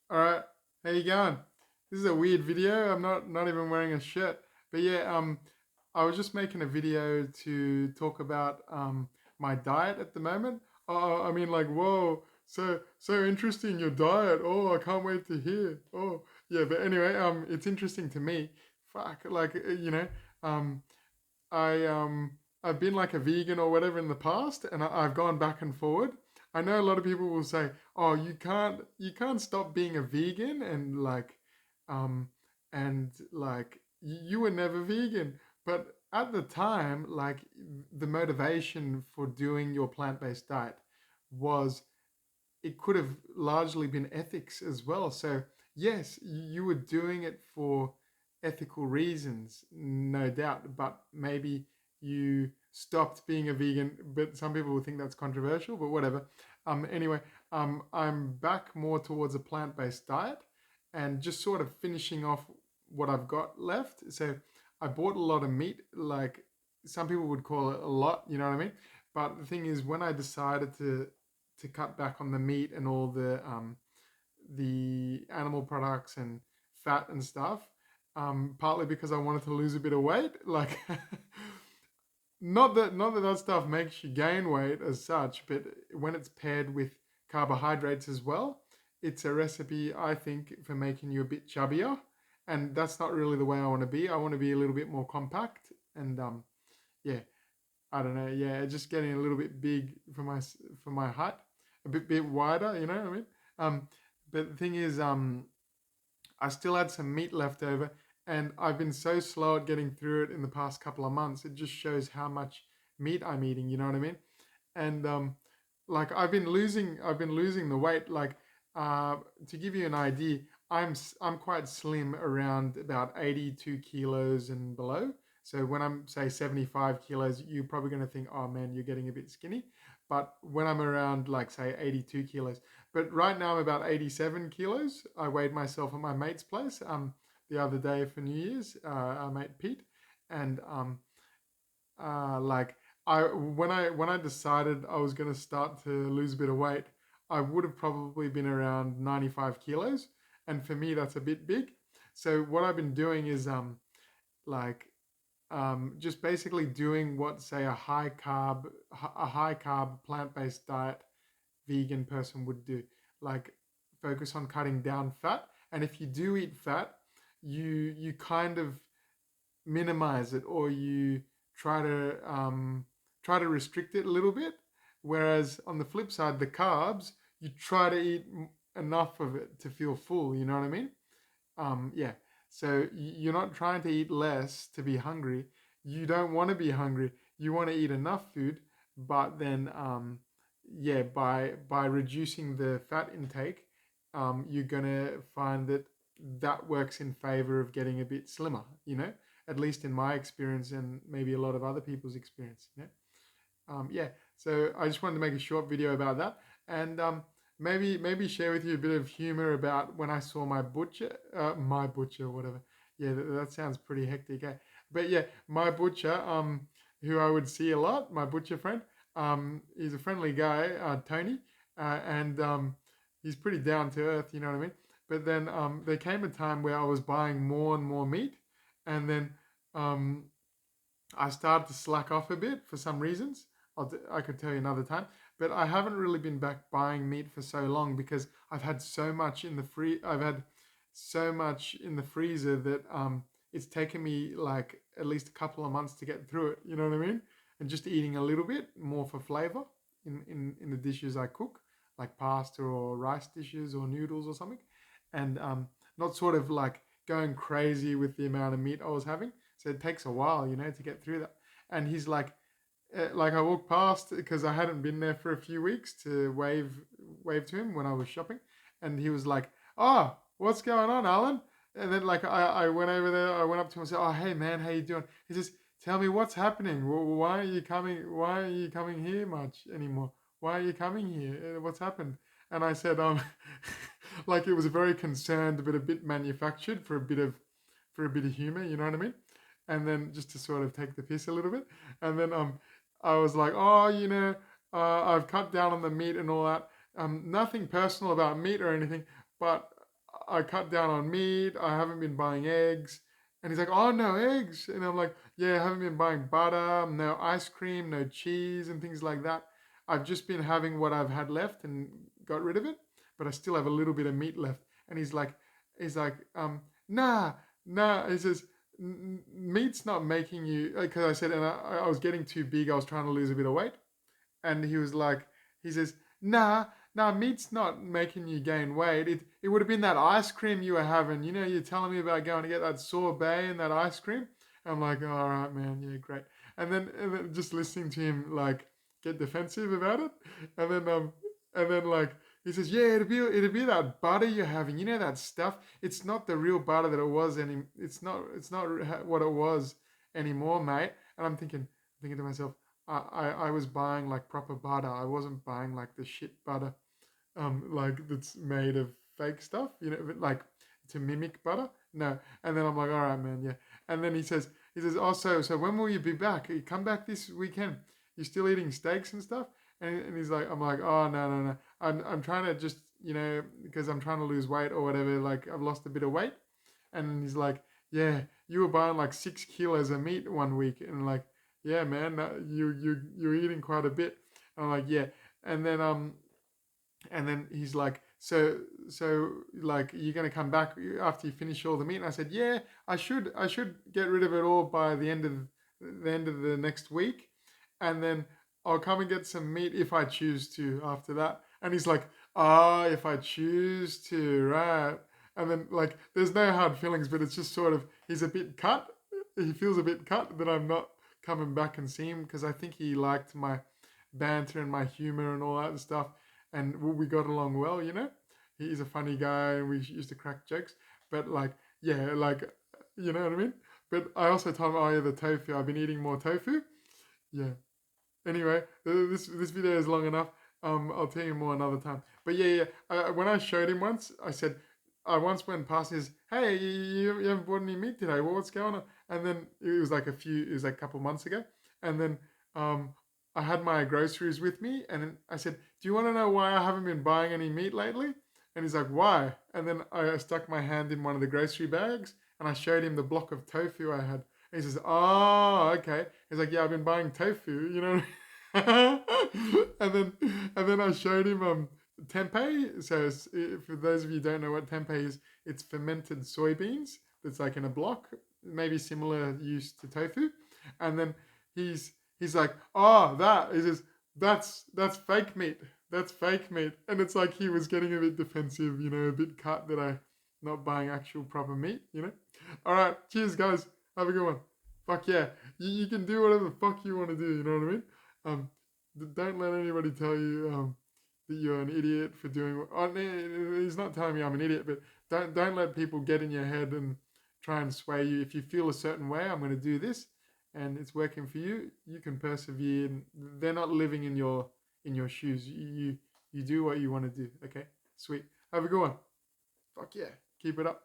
All right, how you going? This is a weird video. I'm not even wearing a shirt, but yeah, I was just making a video to talk about my diet at the moment. Oh, I mean, like, whoa, so interesting your diet. Oh, I can't wait to hear. Oh, yeah, but anyway, it's interesting to me. Fuck, like, um, I I've been like a vegan or whatever in the past, and I've gone back and forward. I know a lot of people will say, "Oh, you can't stop being a vegan," um, and you were never vegan. But at the time, like the motivation for doing your plant-based diet was it could have largely been ethics as well. So, yes, you were doing it for ethical reasons, no doubt, but maybe you stopped being a vegan, but some people will think that's controversial, but whatever. Anyway, I'm back more towards a plant based diet and just sort of finishing off what I've got left. So, I bought a lot of meat, like some people would call it a lot, you know what I mean? But the thing is, when I decided to cut back on the meat and all the animal products and fat and stuff. Partly because I wanted to lose a bit of weight. Like, not that stuff makes you gain weight as such, but when it's paired with carbohydrates as well, it's a recipe I think for making you a bit chubbier. And that's not really the way I want to be. I want to be a little bit more compact and yeah, I don't know. Yeah, just getting a little bit big for my height, a bit wider. You know what I mean? Um, but the thing is, I still had some meat left over, and I've been so slow at getting through it in the past couple of months. It just shows how much meat I'm eating. You know what I mean? And like I've been losing the weight. Like uh, to give you an idea, I'm quite slim, around about 82 kilos and below. So when I'm say 75 kilos, you're probably going to think, oh man, you're getting a bit skinny. But when I'm around like say 82 kilos, but right now I'm about 87 kilos. I weighed myself at my mate's place the other day for New Year's. Our mate Pete, and like when I decided I was going to start to lose a bit of weight, I would have probably been around 95 kilos, and for me that's a bit big. So what I've been doing is like just basically doing what say a high carb plant based diet vegan person would do, like focus on cutting down fat, and if you do eat fat, you kind of minimize it, or you try to restrict it a little bit. Whereas on the flip side, the carbs, you try to eat enough of it to feel full. You know what I mean? Yeah. So you're not trying to eat less to be hungry. You don't want to be hungry. You want to eat enough food, but then yeah, by reducing the fat intake, you're gonna find that that works in favor of getting a bit slimmer. You know, at least in my experience, and maybe a lot of other people's experience. You know? Yeah, so I just wanted to make a short video about that, and maybe share with you a bit of humor about when I saw my butcher, whatever. Yeah, that sounds pretty hectic, eh? But yeah, my butcher, who I would see a lot, my butcher friend, he's a friendly guy, Tony, and he's pretty down to earth, you know what I mean? But then there came a time where I was buying more and more meat, and then um, I started to slack off a bit for some reasons. I could tell you another time. But I haven't really been back buying meat for so long because I've had so much in the I've had so much in the freezer that it's taken me like at least a couple of months to get through it. You know what I mean? And just eating a little bit more for flavor in the dishes I cook, like pasta or rice dishes or noodles or something, and not sort of like going crazy with the amount of meat I was having. So it takes a while, you know, to get through that. And he's like I walked past because I hadn't been there for a few weeks to wave to him when I was shopping, and he was like, "Oh, what's going on, Alan?" And then like I went over there, I went up to him and said, "Oh, hey man, how you doing?" He says, "Tell me what's happening. Why are you coming? Why are you coming here much anymore? Why are you coming here? What's happened?" And I said, like it was very concerned, but a bit manufactured for a bit of humor, you know what I mean? And then just to sort of take the piss a little bit. And then I was like, oh, I've cut down on the meat and all that. Nothing personal about meat or anything, but I cut down on meat. I haven't been buying eggs. And he's like, oh, no eggs. And I'm like, yeah, I haven't been buying butter, no ice cream, no cheese, and things like that. I've just been having what I've had left and got rid of it, but I still have a little bit of meat left. And he's like, nah, nah. He says, meat's not making you, because I said, and I was getting too big. I was trying to lose a bit of weight. And he was like, he says, nah, meat's not making you gain weight. It would have been that ice cream you were having. You know, you're telling me about going to get that sorbet and that ice cream. I'm like, oh, all right, man, yeah, great. And then just listening to him like get defensive about it, and then like he says, yeah, it'd be that butter you're having. You know that stuff. It's not the real butter that it was any. It's not what it was anymore, mate. And I'm thinking to myself, I was buying like proper butter. I wasn't buying like the shit butter, like that's made of fake stuff, like to mimic butter. No. And then I'm like, all right, man, yeah. And then he says, oh, so when will you be back? You come back this weekend? You still eating steaks and stuff? And he's like, I'm like, oh, no. I'm trying to just, because I'm trying to lose weight or whatever. Like I've lost a bit of weight. And he's like, yeah, you were buying like 6 kilos of meat one week, and like, yeah, man, you're eating quite a bit. And I'm like, yeah, and then he's like, so like, you're gonna come back after you finish all the meat? And I said, yeah, I should get rid of it all by the end of the next week, and then I'll come and get some meat if I choose to after that. And he's like, if I choose to, right? And then like, there's no hard feelings, but it's just sort of, he's a bit cut. He feels a bit cut that I'm not coming back and see him, because I think he liked my banter and my humor and all that stuff, and we got along well. He's a funny guy, and we used to crack jokes. But like, yeah, like, you know what I mean. But I also told him, oh yeah, the tofu. I've been eating more tofu. Yeah. Anyway, this video is long enough. I'll tell you more another time. But yeah. When I showed him once, I said, I once went past his, hey, you haven't bought any meat today. Well, what's going on? And then it was like a couple months ago. And then I had my groceries with me, and then I said, do you want to know why I haven't been buying any meat lately? And he's like, why? And then I stuck my hand in one of the grocery bags, and I showed him the block of tofu I had. And he says, oh, okay. He's like, yeah, I've been buying tofu, and then I showed him tempeh. So for those of you who don't know what tempeh is, it's fermented soybeans that's like in a block, maybe similar use to tofu. And then he's like, oh, he says, that's fake meat. That's fake meat. And it's like he was getting a bit defensive, a bit cut that I not buying actual proper meat. All right, cheers, guys. Have a good one. Fuck yeah. You can do whatever the fuck you want to do, you know what I mean? Um, don't let anybody tell you that you're an idiot for doing what... Oh, he's not telling me I'm an idiot, but don't let people get in your head and try and sway you. If you feel a certain way, I'm going to do this, and it's working for you, you can persevere. And they're not living in your shoes. You do what you want to do, okay? Sweet. Have a good one. Fuck yeah. Keep it up.